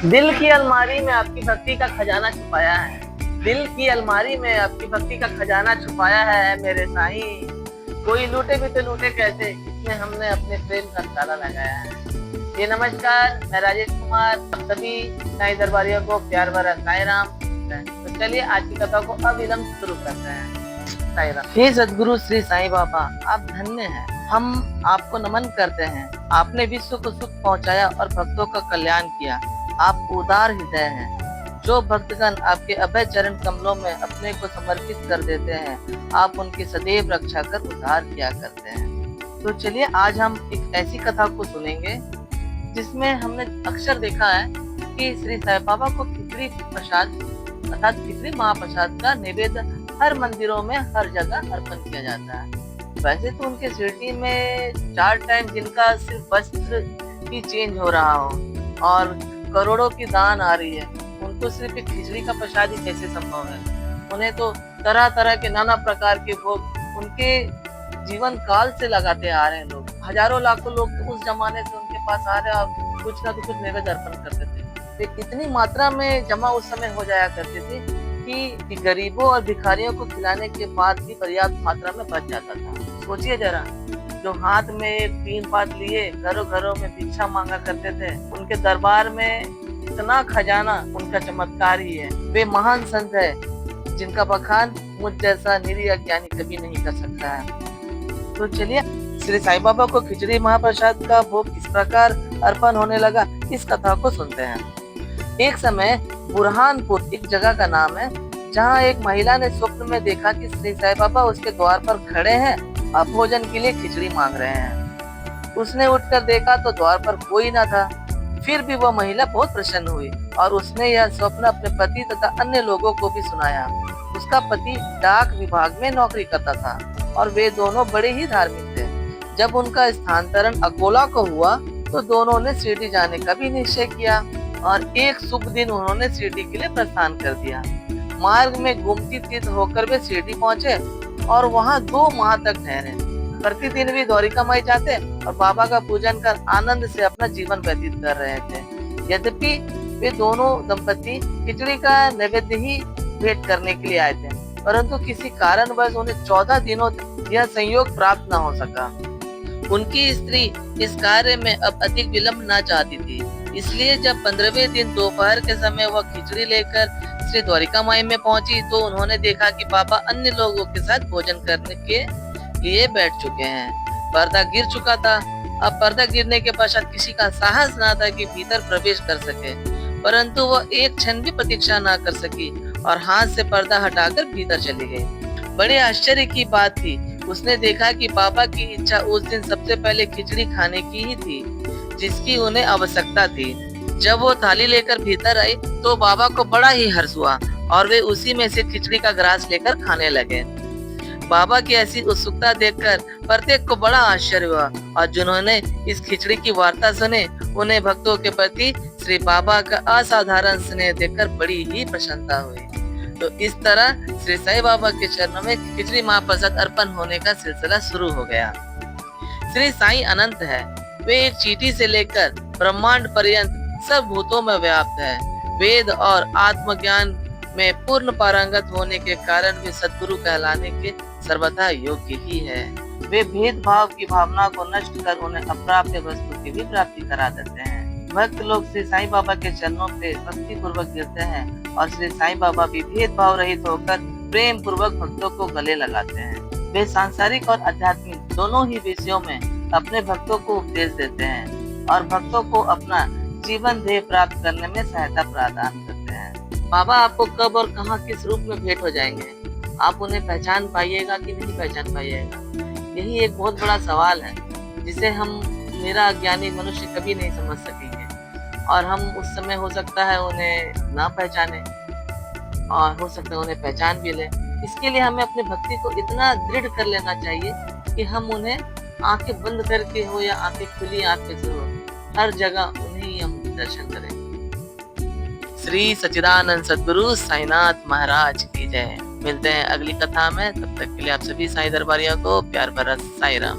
दिल की अलमारी में आपकी भक्ति का खजाना छुपाया है। दिल की अलमारी में आपकी भक्ति का खजाना छुपाया है मेरे साईं। कोई लूटे भी तो लूटे कैसे, इसमें हमने अपने प्रेम का ताला लगाया है। जी नमस्कार, मैं राजेश कुमार। आप सभी साईं दरबारियों को प्यार भरा साईं राम। तो चलिए आज की कथा को अविलंब शुरू करते हैं। साईं राम। हे सद्गुरु श्री साईं बाबा, आप धन्य हैं। हम आपको नमन करते हैं। आपने विश्व को सुख पहुंचाया और भक्तों का कल्याण किया। आप उदार हृदय हैं। जो भक्तगण आपके अभय चरण कमलों में अपने को समर्पित कर देते हैं, आप उनकी सदैव रक्षा कर उद्धार किया करते हैं। तो चलिए आज हम एक ऐसी कथा को सुनेंगे जिसमें हमने अक्सर देखा है कि श्री साईं बाबा को खिचड़ी प्रसाद अर्थात खिचड़ी महाप्रसाद का नैवेद्य हर मंदिरों में हर जगह अर्पण किया जाता है। वैसे तो उनके शिरडी में 4 टाइम जिनका सिर्फ वस्त्र ही चेंज हो रहा हो और करोड़ों की दान आ रही है, उनको सिर्फ एक खिचड़ी का प्रसाद ही कैसे संभव है। उन्हें तो तरह तरह के नाना प्रकार के भोग उनके जीवन काल से लगाते आ रहे हैं। लोग हजारों लाखों लोग तो उस जमाने से उनके पास आ रहे और कुछ ना कुछ नैवेद्य अर्पण करते थे। वे इतनी मात्रा में जमा उस समय हो जाया करते थे कि गरीबों और भिखारियों को खिलाने के बाद भी पर्याप्त मात्रा में बच जाता था। सोचिए जरा, जो हाथ में एक तीन पात लिए घरों घरों में भिक्षा मांगा करते थे, उनके दरबार में इतना खजाना उनका चमत्कार ही है। वे महान संत है जिनका बखान मुझ जैसा निरीह ज्ञानी कभी नहीं कर सकता है। तो चलिए श्री साईं बाबा को खिचड़ी महाप्रसाद का भोग किस प्रकार अर्पण होने लगा, इस कथा को सुनते हैं। एक समय बुरहानपुर एक जगह का नाम है, जहाँ एक महिला ने स्वप्न में देखा कि श्री साईं बाबा उसके द्वार पर खड़े हैं और भोजन के लिए खिचड़ी मांग रहे हैं। उसने उठकर देखा तो द्वार पर कोई न था। फिर भी वह महिला बहुत प्रसन्न हुई और उसने यह स्वप्न अपने पति तथा अन्य लोगों को भी सुनाया। उसका पति डाक विभाग में नौकरी करता था और वे दोनों बड़े ही धार्मिक थे। जब उनका स्थानांतरण अकोला को हुआ तो दोनों ने शिरडी जाने का भी निश्चय किया और एक शुभ दिन उन्होंने शिरडी के लिए प्रस्थान कर दिया। मार्ग में घूमती तीर्थ होकर वे शिरडी पहुँचे और वहाँ 2 माह तक ठहरे। प्रतिदिन भी द्वारिका माई जाते और बाबा का पूजन कर आनंद से अपना जीवन व्यतीत कर रहे थे। यद्यपि वे दोनों दंपति खिचड़ी का नैवेद्य ही भेंट करने के लिए आए थे, परंतु किसी कारणवश उन्हें 14 दिनों तक यह संयोग प्राप्त न हो सका। उनकी स्त्री इस कार्य में अब अधिक विलंब न चाहती थी, इसलिए जब 15वें दिन दोपहर के समय वह खिचड़ी लेकर श्री द्वारिका माई में पहुंची तो उन्होंने देखा कि बाबा अन्य लोगों के साथ भोजन करने के लिए बैठ चुके हैं। पर्दा गिर चुका था। अब पर्दा गिरने के पश्चात किसी का साहस न था कि भीतर प्रवेश कर सके, परंतु वह एक क्षण भी प्रतीक्षा न कर सकी और हाथ से पर्दा हटाकर भीतर चली गई। बड़े आश्चर्य की बात थी, उसने देखा कि बाबा की इच्छा उस दिन सबसे पहले खिचड़ी खाने की ही थी, जिसकी उन्हें आवश्यकता थी। जब वो थाली लेकर भीतर आई तो बाबा को बड़ा ही हर्ष हुआ और वे उसी में से खिचड़ी का ग्रास लेकर खाने लगे। बाबा की ऐसी उत्सुकता देखकर प्रत्येक को बड़ा आश्चर्य हुआ और जिन्होंने इस खिचड़ी की वार्ता सुने, उन्हें भक्तों के प्रति श्री बाबा का असाधारण स्नेह देखकर बड़ी ही प्रसन्नता हुई। तो इस तरह श्री साईं बाबा के चरणों में खिचड़ी महाप्रसाद अर्पण होने का सिलसिला शुरू हो गया। श्री साईं अनंत है। वे एक चींटी से लेकर ब्रह्मांड पर्यंत सब भूतों में व्याप्त है। वेद और आत्मज्ञान में पूर्ण पारंगत होने के कारण वे सद्गुरु कहलाने के सर्वथा योग्य ही है। वे भेदभाव की भावना को नष्ट कर उन्हें अप्राप्य वस्तु की भी प्राप्ति करा देते हैं। भक्त लोग श्री साईं बाबा के चरणों पे भक्ति पूर्वक गिरते हैं और श्री साईं बाबा भी भेदभाव रहित होकर प्रेम पूर्वक भक्तों को गले लगाते हैं। वे सांसारिक और आध्यात्मिक दोनों ही विषयों में अपने भक्तों को उपदेश देते हैं और भक्तों को अपना जीवन ध्येय प्राप्त करने में सहायता प्रदान करते हैं। बाबा आपको कब और कहां किस रूप में भेंट हो जाएंगे, आप उन्हें पहचान पाइएगा कि नहीं पहचान पाइएगा, यही एक बहुत बड़ा सवाल है जिसे हम मेरा ज्ञानी मनुष्य कभी नहीं समझ सकेंगे। और हम उस समय हो सकता है उन्हें ना पहचाने और हो सकता है उन्हें पहचान भी ले। इसके लिए हमें अपनी भक्ति को इतना दृढ़ कर लेना चाहिए कि हम उन्हें आंखें बंद करके हो या आंखें खुली आंखें से हो, हर जगह उन्हें ही हम दर्शन करें। श्री सच्चिदानंद सद्गुरु साईनाथ महाराज की जय। मिलते हैं अगली कथा में, तब तक के लिए आप सभी साईं दरबारियों को प्यार भरा साईं राम।